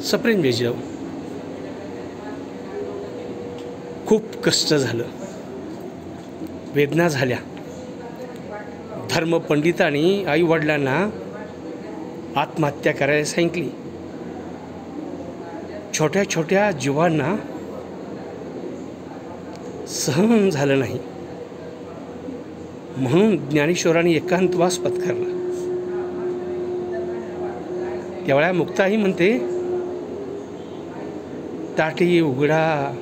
सप्रेम बेजाव खूप कष्ट झालं, वेदना झाल्या. धर्मपंडितांनी आईवडिलांना आत्महत्या करायला सांगितली. छोट्या छोट्या जीवांना सहन झालं नाही, म्हणून ज्ञानेश्वरांनी एकांतवास पत्करला. त्यावेळा मुक्ताई म्हणते, ताटी उघडा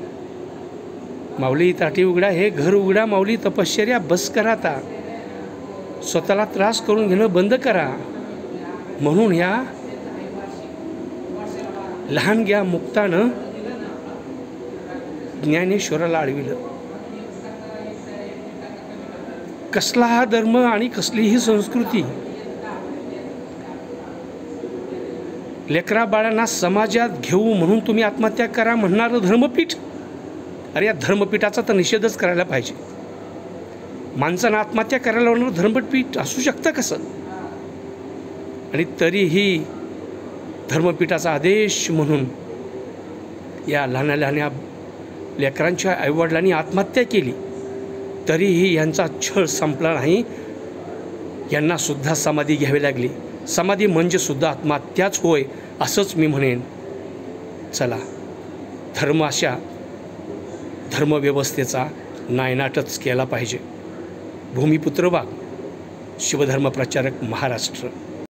माऊली, ताटी उघडा, हे घर उघडा माऊली, तपश्चर्या बस करा आता, स्वतःला त्रास करून घेणं बंद करा. म्हणून ह्या लहानग्या मुक्तानं ज्ञानेश्वराला अडविलं. कसला हा धर्म आणि कसली ही संस्कृती? लेकरा बाळांना समाजात घेऊ म्हणून तुम्ही आत्महत्या करा म्हणणारं धर्मपीठ? अरे या धर्मपीठाचा तर निषेधच करायला पाहिजे. माणसानं आत्महत्या करायला लावणारं धर्मपीठ असू शकतं कसं? आणि तरीही धर्मपीठाचा आदेश म्हणून या लहान्या लहान्या लेकरांच्या आईवडिलांनी आत्महत्या केली. तरीही यांचा छळ संपला नाही. यांना सुद्धा समाधी घ्यावी लागली. समाधी म्हणजे सुद्धा आत्महत्याच होय असंच मी म्हणेन. चला, धर्म अशा धर्मव्यवस्थेचा नायनाटच केला पाहिजे. भूमिपुत्र वाघ, शिवधर्म प्रचारक, महाराष्ट्र.